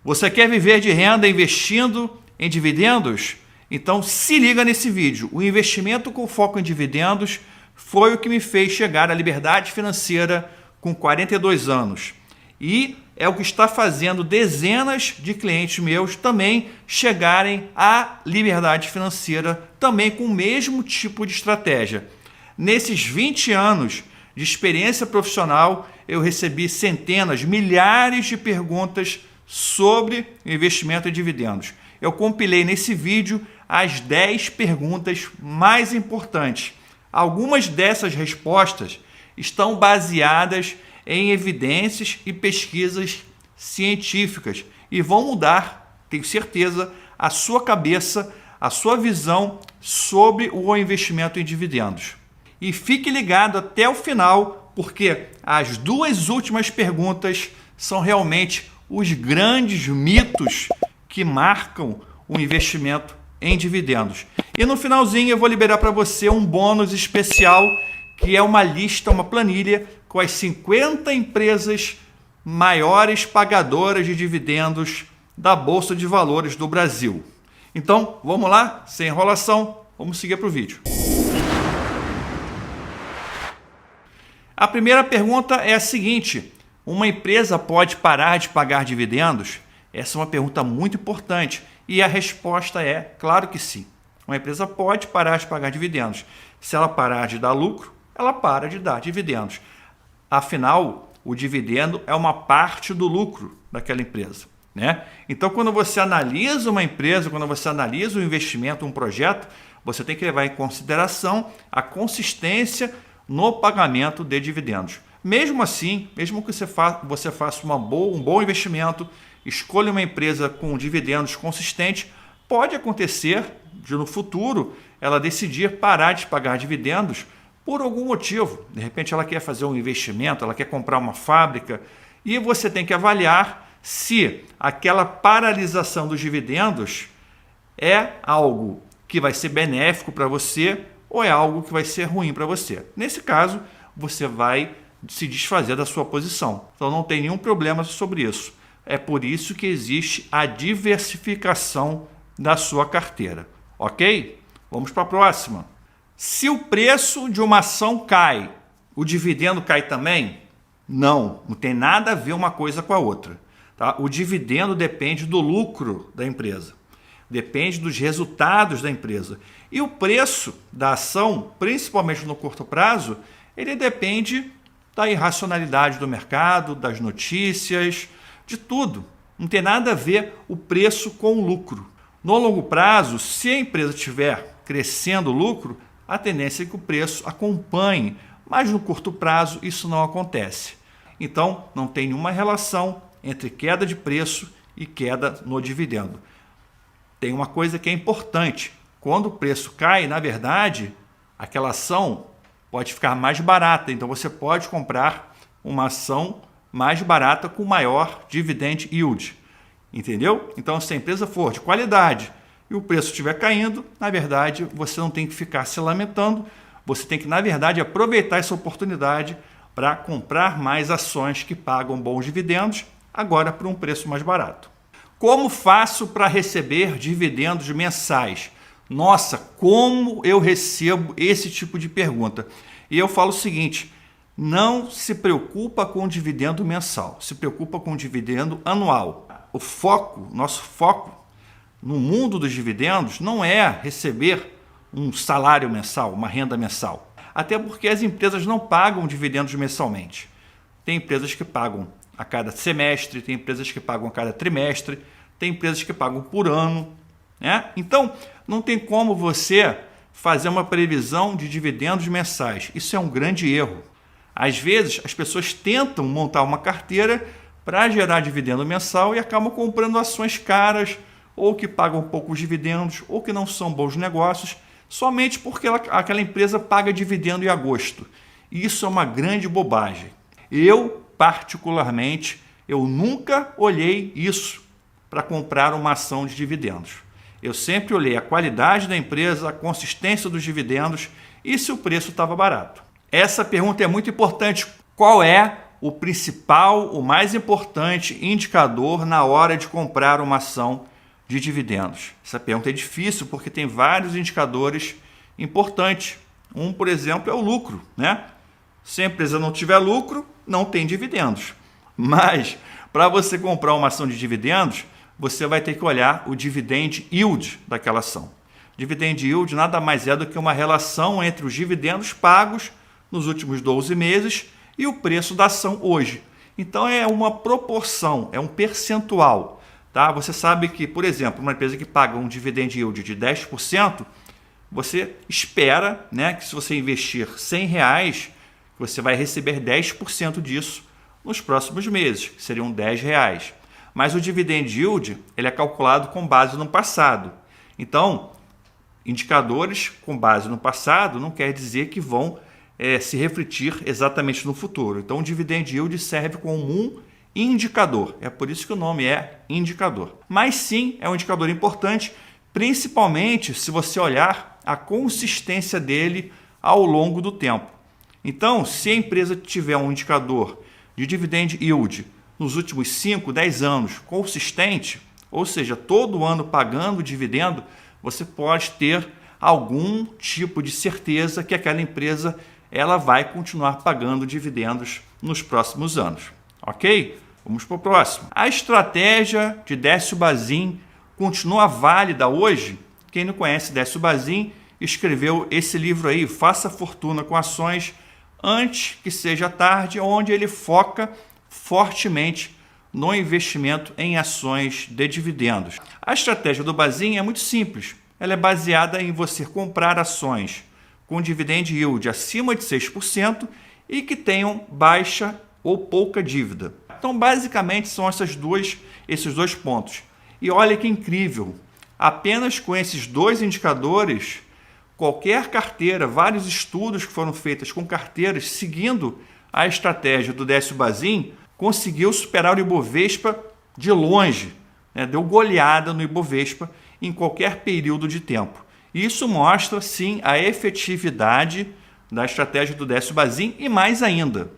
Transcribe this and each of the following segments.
Você quer viver de renda investindo em dividendos? Então se liga nesse vídeo. O investimento com foco em dividendos foi o que me fez chegar à liberdade financeira com 42 anos. E é o que está fazendo dezenas de clientes meus também chegarem à liberdade financeira também com o mesmo tipo de estratégia. Nesses 20 anos de experiência profissional, eu recebi centenas, milhares de perguntas sobre investimento em dividendos. Eu compilei nesse vídeo as 10 perguntas mais importantes. Algumas dessas respostas estão baseadas em evidências e pesquisas científicas e vão mudar, tenho certeza, a sua cabeça, a sua visão sobre o investimento em dividendos. E fique ligado até o final, porque as duas últimas perguntas são realmente os grandes mitos que marcam o investimento em dividendos. E no finalzinho eu vou liberar para você um bônus especial, que é uma lista, uma planilha com as 50 empresas maiores pagadoras de dividendos da Bolsa de Valores do Brasil. Então, vamos lá? Sem enrolação, vamos seguir para o vídeo. A primeira pergunta é a seguinte: uma empresa pode parar de pagar dividendos? Essa é uma pergunta muito importante e a resposta é claro que sim. Uma empresa pode parar de pagar dividendos. Se ela parar de dar lucro, ela para de dar dividendos. Afinal, o dividendo é uma parte do lucro daquela empresa, né? Então, quando você analisa uma empresa, quando você analisa um investimento, um projeto, você tem que levar em consideração a consistência no pagamento de dividendos. Mesmo assim, mesmo que você faça um bom investimento, escolha uma empresa com dividendos consistentes, pode acontecer de no futuro ela decidir parar de pagar dividendos por algum motivo. De repente ela quer fazer um investimento, ela quer comprar uma fábrica e você tem que avaliar se aquela paralisação dos dividendos é algo que vai ser benéfico para você ou é algo que vai ser ruim para você. Nesse caso, você vai se desfazer da sua posição. Então não tem nenhum problema sobre isso. É por isso que existe a diversificação da sua carteira. Ok? Vamos para a próxima. Se o preço de uma ação cai, o dividendo cai também? Não tem nada a ver uma coisa com a outra. Tá? O dividendo depende do lucro da empresa, depende dos resultados da empresa. E o preço da ação, principalmente no curto prazo, ele depende da irracionalidade do mercado, das notícias, de tudo. Não tem nada a ver o preço com o lucro. No longo prazo, se a empresa estiver crescendo o lucro, a tendência é que o preço acompanhe, mas no curto prazo isso não acontece. Então, não tem nenhuma relação entre queda de preço e queda no dividendo. Tem uma coisa que é importante: quando o preço cai, na verdade, aquela ação pode ficar mais barata, então você pode comprar uma ação mais barata com maior dividend yield. Entendeu? Então, se a empresa for de qualidade e o preço estiver caindo, na verdade, você não tem que ficar se lamentando, você tem que, na verdade, aproveitar essa oportunidade para comprar mais ações que pagam bons dividendos, agora por um preço mais barato. Como faço para receber dividendos mensais? Nossa, como eu recebo esse tipo de pergunta? E eu falo o seguinte: não se preocupa com o dividendo mensal, se preocupa com o dividendo anual. Nosso foco no mundo dos dividendos não é receber um salário mensal, uma renda mensal. Até porque as empresas não pagam dividendos mensalmente. Tem empresas que pagam a cada semestre, tem empresas que pagam a cada trimestre, tem empresas que pagam por ano, né? Então, não tem como você fazer uma previsão de dividendos mensais. Isso é um grande erro. Às vezes, as pessoas tentam montar uma carteira para gerar dividendo mensal e acabam comprando ações caras, ou que pagam poucos dividendos, ou que não são bons negócios, somente porque aquela empresa paga dividendo em agosto. Isso é uma grande bobagem. Eu, particularmente, eu nunca olhei isso para comprar uma ação de dividendos. Eu sempre olhei a qualidade da empresa, a consistência dos dividendos e se o preço estava barato. Essa pergunta é muito importante. Qual é o principal, o mais importante indicador na hora de comprar uma ação de dividendos? Essa pergunta é difícil porque tem vários indicadores importantes. Um, por exemplo, é o lucro, né? Se a empresa não tiver lucro, não tem dividendos. Mas para você comprar uma ação de dividendos, você vai ter que olhar o dividend yield daquela ação. Dividend yield nada mais é do que uma relação entre os dividendos pagos nos últimos 12 meses e o preço da ação hoje. Então é uma proporção, é um percentual. Tá? Você sabe que, por exemplo, uma empresa que paga um dividend yield de 10%, você espera, né, que se você investir R$100, você vai receber 10% disso nos próximos meses, que seriam R$10. Mas o dividend yield ele é calculado com base no passado. Então, indicadores com base no passado não quer dizer que vão se refletir exatamente no futuro. Então, o dividend yield serve como um indicador. É por isso que o nome é indicador. Mas sim, é um indicador importante, principalmente se você olhar a consistência dele ao longo do tempo. Então, se a empresa tiver um indicador de dividend yield nos últimos 5, 10 anos consistente, ou seja, todo ano pagando dividendo, você pode ter algum tipo de certeza que aquela empresa ela vai continuar pagando dividendos nos próximos anos. Ok? Vamos para o próximo. A estratégia de Décio Bazin continua válida hoje? Quem não conhece Décio Bazin escreveu esse livro aí, Faça Fortuna com Ações Antes que Seja Tarde, onde ele foca fortemente no investimento em ações de dividendos. A estratégia do Bazin é muito simples. Ela é baseada em você comprar ações com dividend yield acima de 6% e que tenham baixa ou pouca dívida. Então, basicamente, são esses dois pontos. E olha que incrível, apenas com esses dois indicadores, qualquer carteira, vários estudos que foram feitos com carteiras seguindo a estratégia do Décio Bazin, conseguiu superar o Ibovespa de longe, né? Deu goleada no Ibovespa em qualquer período de tempo. Isso mostra, sim, a efetividade da estratégia do Décio Bazin e, mais ainda,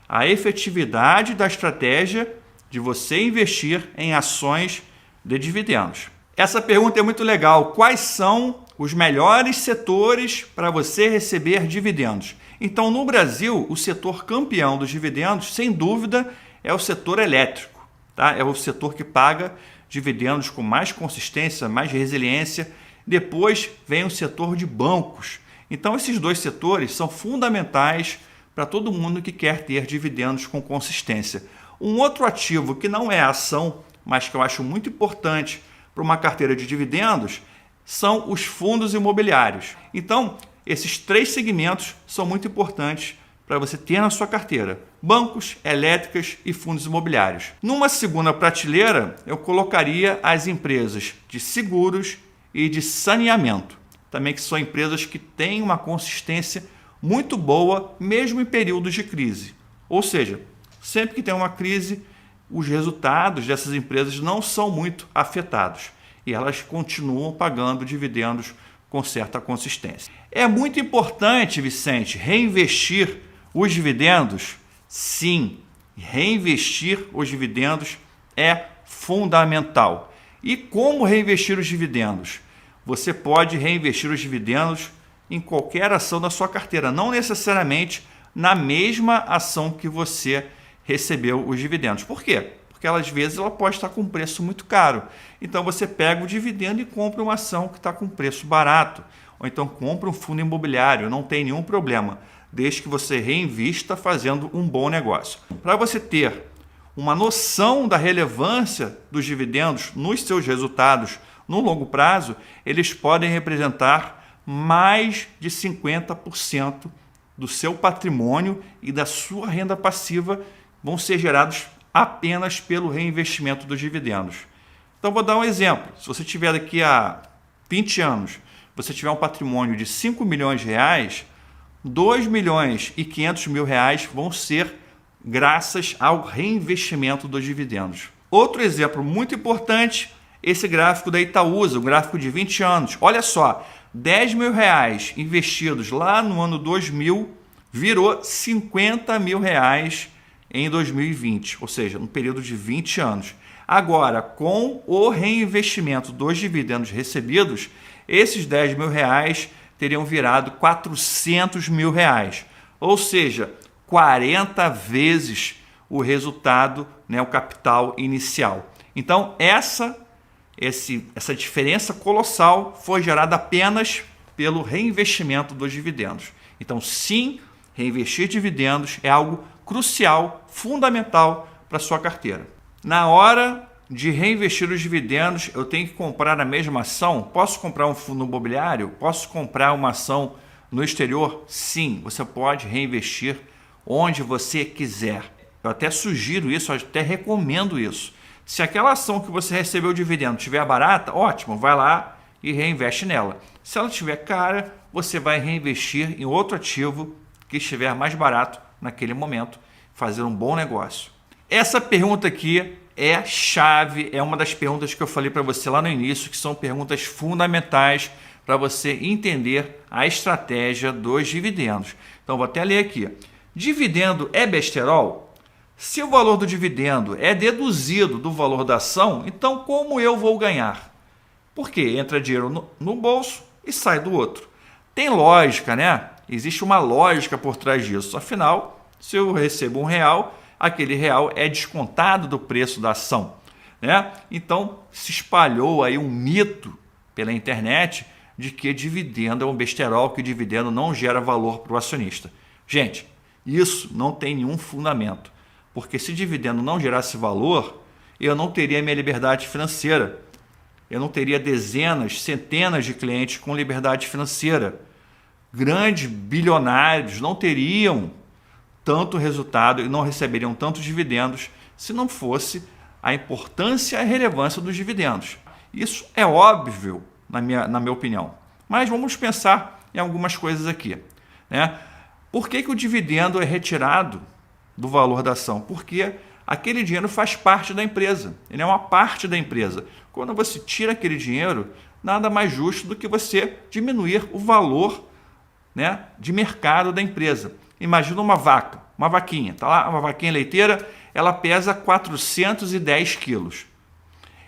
a efetividade da estratégia de você investir em ações de dividendos. Essa pergunta é muito legal. Quais são os melhores setores para você receber dividendos? Então, no Brasil, o setor campeão dos dividendos, sem dúvida, é o setor elétrico. Tá? É o setor que paga dividendos com mais consistência, mais resiliência. Depois vem o setor de bancos. Então, esses dois setores são fundamentais para todo mundo que quer ter dividendos com consistência. Um outro ativo que não é ação, mas que eu acho muito importante para uma carteira de dividendos, são os fundos imobiliários. Então, esses três segmentos são muito importantes para você ter na sua carteira: bancos, elétricas e fundos imobiliários. Numa segunda prateleira, eu colocaria as empresas de seguros e de saneamento, também que são empresas que têm uma consistência muito boa, mesmo em períodos de crise. Ou seja, sempre que tem uma crise, os resultados dessas empresas não são muito afetados e elas continuam pagando dividendos com certa consistência. É muito importante, Vicente, reinvestir os dividendos? Sim, reinvestir os dividendos é fundamental. E como reinvestir os dividendos? Você pode reinvestir os dividendos em qualquer ação da sua carteira, não necessariamente na mesma ação que você recebeu os dividendos. Por quê? Porque às vezes ela pode estar com um preço muito caro. Então você pega o dividendo e compra uma ação que está com preço barato. Ou então compra um fundo imobiliário, não tem nenhum problema, desde que você reinvista fazendo um bom negócio. Para você ter uma noção da relevância dos dividendos nos seus resultados no longo prazo, eles podem representar mais de 50% do seu patrimônio e da sua renda passiva vão ser gerados apenas pelo reinvestimento dos dividendos. Então, vou dar um exemplo. Se você tiver daqui a 20 anos, você tiver um patrimônio de 5 milhões de reais, 2 milhões e 500 mil reais vão ser graças ao reinvestimento dos dividendos. Outro exemplo muito importante, esse gráfico da Itaúsa, o gráfico de 20 anos. Olha só, 10 mil reais investidos lá no ano 2000 virou 50 mil reais em 2020, ou seja, no período de 20 anos. Agora, com o reinvestimento dos dividendos recebidos, esses 10 mil reais teriam virado 400 mil reais, ou seja, 40 vezes o resultado, né, o capital inicial. Então, essa diferença colossal foi gerada apenas pelo reinvestimento dos dividendos. Então, sim, reinvestir dividendos é algo crucial, fundamental para a sua carteira. Na hora de reinvestir os dividendos, eu tenho que comprar a mesma ação? Posso comprar um fundo imobiliário? Posso comprar uma ação no exterior? Sim, você pode reinvestir onde você quiser. Eu até sugiro isso, eu até recomendo isso. Se aquela ação que você recebeu o dividendo estiver barata, ótimo, vai lá e reinveste nela. Se ela estiver cara, você vai reinvestir em outro ativo que estiver mais barato naquele momento, fazer um bom negócio. Essa pergunta aqui é chave, é uma das perguntas que eu falei para você lá no início, que são perguntas fundamentais para você entender a estratégia dos dividendos. Então, vou até ler aqui. Dividendo é besterol? Se o valor do dividendo é deduzido do valor da ação, então como eu vou ganhar? Porque entra dinheiro no bolso e sai do outro. Tem lógica, né? Existe uma lógica por trás disso. Afinal, se eu recebo R$1, aquele real é descontado do preço da ação, né? Então, se espalhou aí um mito pela internet de que dividendo é um besterol, que dividendo não gera valor para o acionista. Gente, isso não tem nenhum fundamento, porque se dividendo não gerasse valor, eu não teria minha liberdade financeira. Eu não teria dezenas, centenas de clientes com liberdade financeira. Grandes bilionários não teriam tanto resultado e não receberiam tantos dividendos se não fosse a importância e a relevância dos dividendos. Isso é óbvio, na minha opinião. Mas vamos pensar em algumas coisas aqui, né? Por que o dividendo é retirado do valor da ação? Porque aquele dinheiro faz parte da empresa. Ele é uma parte da empresa. Quando você tira aquele dinheiro, nada mais justo do que você diminuir o valor, né, de mercado da empresa. Imagina uma vaca, uma vaquinha, tá lá, uma vaquinha leiteira, ela pesa 410 quilos.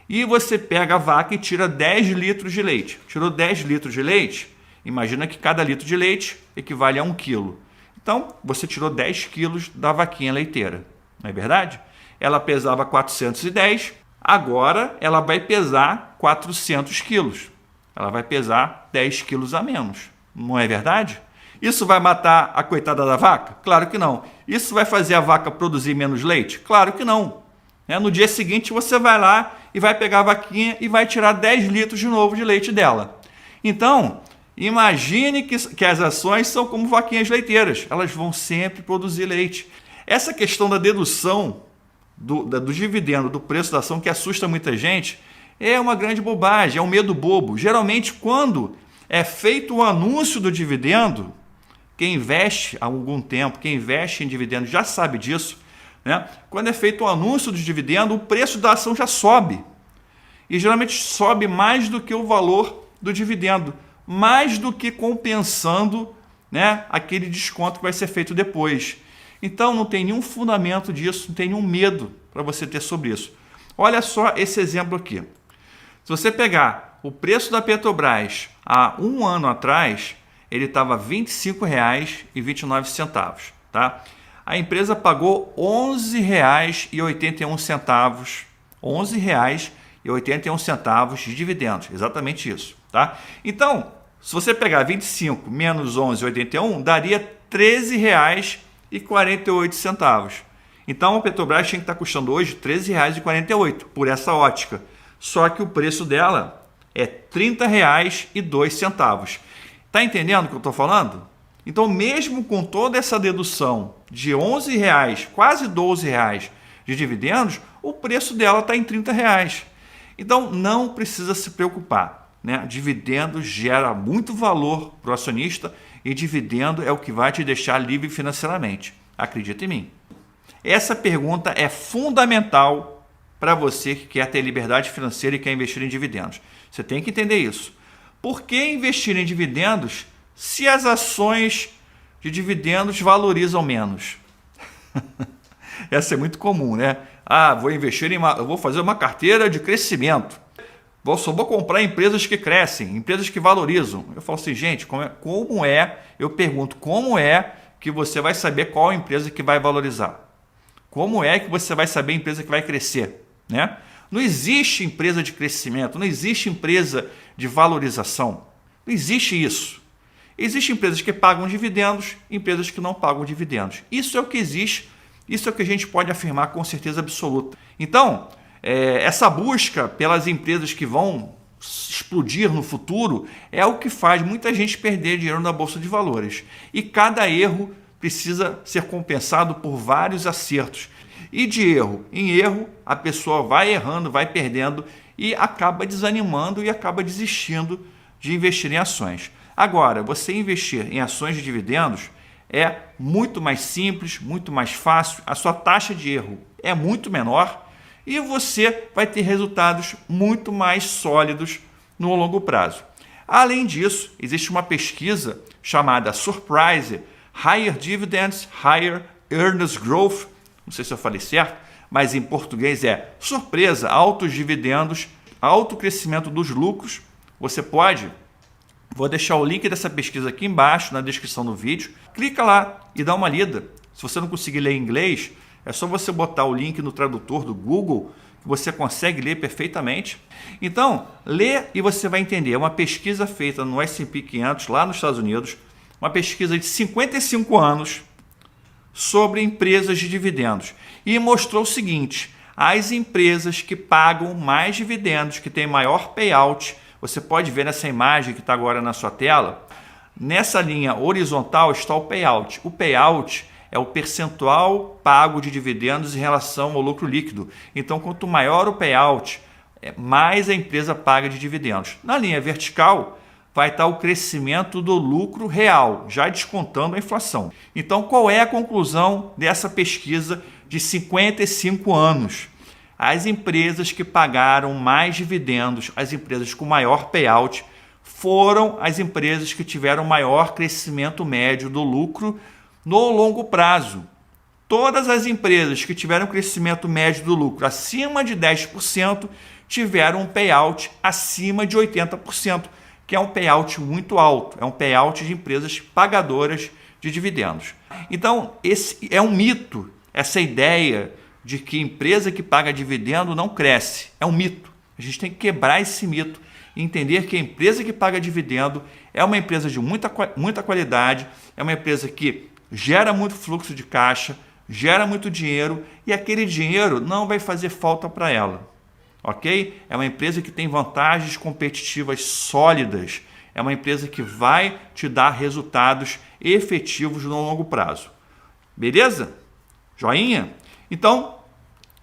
E você pega a vaca e tira 10 litros de leite. Tirou 10 litros de leite, imagina que cada litro de leite equivale a 1 quilo. Então, você tirou 10 quilos da vaquinha leiteira, não é verdade? Ela pesava 410, agora ela vai pesar 400 quilos. Ela vai pesar 10 quilos a menos, não é verdade? Isso vai matar a coitada da vaca? Claro que não. Isso vai fazer a vaca produzir menos leite? Claro que não. No dia seguinte você vai lá e vai pegar a vaquinha e vai tirar 10 litros de novo de leite dela. Então, imagine que as ações são como vaquinhas leiteiras. Elas vão sempre produzir leite. Essa questão da dedução do dividendo, do preço da ação, que assusta muita gente, é uma grande bobagem, é um medo bobo. Geralmente, quando é feito o anúncio do dividendo, quem investe há algum tempo, quem investe em dividendos já sabe disso, né? Quando é feito o anúncio do dividendo, o preço da ação já sobe. E geralmente sobe mais do que o valor do dividendo, mais do que compensando, né, aquele desconto que vai ser feito depois. Então não tem nenhum fundamento disso, não tem nenhum medo para você ter sobre isso. Olha só esse exemplo aqui. Se você pegar o preço da Petrobras há um ano atrás, ele estava R$ 25,29, tá? A empresa pagou R$ 11,81, R$ 11,81 de dividendos, exatamente isso, tá? Então, se você pegar 25 menos 11,81, daria R$ 13,48. Então, a Petrobras tinha que estar custando hoje R$ 13,48 por essa ótica. Só que o preço dela é R$ 30,02. Está entendendo o que eu estou falando? Então, mesmo com toda essa dedução de R$ 11,00, quase R$ 12,00 de dividendos, o preço dela está em R$ 30,00. Então, não precisa se preocupar, né? Dividendo gera muito valor para o acionista e dividendo é o que vai te deixar livre financeiramente. Acredita em mim. Essa pergunta é fundamental para você que quer ter liberdade financeira e quer investir em dividendos. Você tem que entender isso. Por que investir em dividendos se as ações de dividendos valorizam menos? Essa é muito comum, né? Vou investir eu vou fazer uma carteira de crescimento. Só vou comprar empresas que crescem, empresas que valorizam. Eu falo assim, gente, eu pergunto, como é que você vai saber qual empresa que vai valorizar? Como é que você vai saber a empresa que vai crescer? Né? Não existe empresa de crescimento, não existe empresa de valorização. Não existe isso. Existem empresas que pagam dividendos, empresas que não pagam dividendos. Isso é o que existe, isso é o que a gente pode afirmar com certeza absoluta. Então, essa busca pelas empresas que vão explodir no futuro é o que faz muita gente perder dinheiro na Bolsa de Valores. E cada erro precisa ser compensado por vários acertos. E de erro em erro, a pessoa vai errando, vai perdendo e acaba desanimando e acaba desistindo de investir em ações. Agora, você investir em ações de dividendos é muito mais simples, muito mais fácil, a sua taxa de erro é muito menor e você vai ter resultados muito mais sólidos no longo prazo. Além disso, existe uma pesquisa chamada Surprise Higher Dividends, Higher Earnings Growth, não sei se eu falei certo, mas em português é surpresa, altos dividendos, alto crescimento dos lucros. Vou deixar o link dessa pesquisa aqui embaixo na descrição do vídeo. Clica lá e dá uma lida. Se você não conseguir ler em inglês, é só você botar o link no tradutor do Google, que você consegue ler perfeitamente. Então, lê e você vai entender. É uma pesquisa feita no S&P 500 lá nos Estados Unidos, uma pesquisa de 55 anos sobre empresas de dividendos. E mostrou o seguinte, as empresas que pagam mais dividendos, que têm maior payout, você pode ver nessa imagem que está agora na sua tela, nessa linha horizontal está o payout. O payout é o percentual pago de dividendos em relação ao lucro líquido. Então, quanto maior o payout, mais a empresa paga de dividendos. Na linha vertical, vai estar o crescimento do lucro real, já descontando a inflação. Então, qual é a conclusão dessa pesquisa de 55 anos? As empresas que pagaram mais dividendos, as empresas com maior payout, foram as empresas que tiveram maior crescimento médio do lucro no longo prazo. Todas as empresas que tiveram crescimento médio do lucro acima de 10% tiveram um payout acima de 80%, que é um payout muito alto, é um payout de empresas pagadoras de dividendos. Então, esse é um mito, essa ideia de que empresa que paga dividendo não cresce. É um mito. A gente tem que quebrar esse mito e entender que a empresa que paga dividendo é uma empresa de muita qualidade, é uma empresa que gera muito fluxo de caixa, gera muito dinheiro e aquele dinheiro não vai fazer falta para ela. Ok? É uma empresa que tem vantagens competitivas sólidas. É uma empresa que vai te dar resultados efetivos no longo prazo. Beleza? Joinha? Então,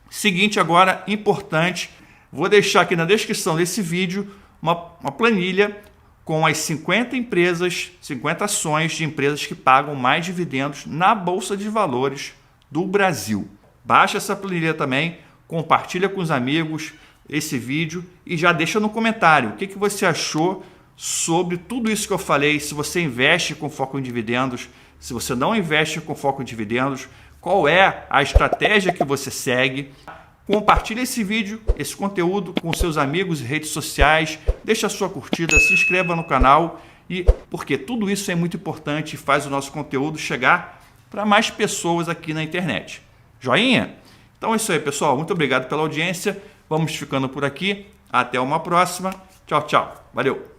seguinte agora, importante, vou deixar aqui na descrição desse vídeo uma planilha com as 50 empresas, 50 ações de empresas que pagam mais dividendos na Bolsa de Valores do Brasil. Baixa essa planilha também, compartilha com os amigos esse vídeo e já deixa no comentário o que você achou sobre tudo isso que eu falei, se você investe com foco em dividendos, se você não investe com foco em dividendos, qual é a estratégia que você segue. Compartilhe esse vídeo, esse conteúdo com seus amigos e redes sociais, deixa a sua curtida, se inscreva no canal, porque tudo isso é muito importante e faz o nosso conteúdo chegar para mais pessoas aqui na internet. Joinha? Então é isso aí, pessoal. Muito obrigado pela audiência. Vamos ficando por aqui. Até uma próxima. Tchau, tchau. Valeu!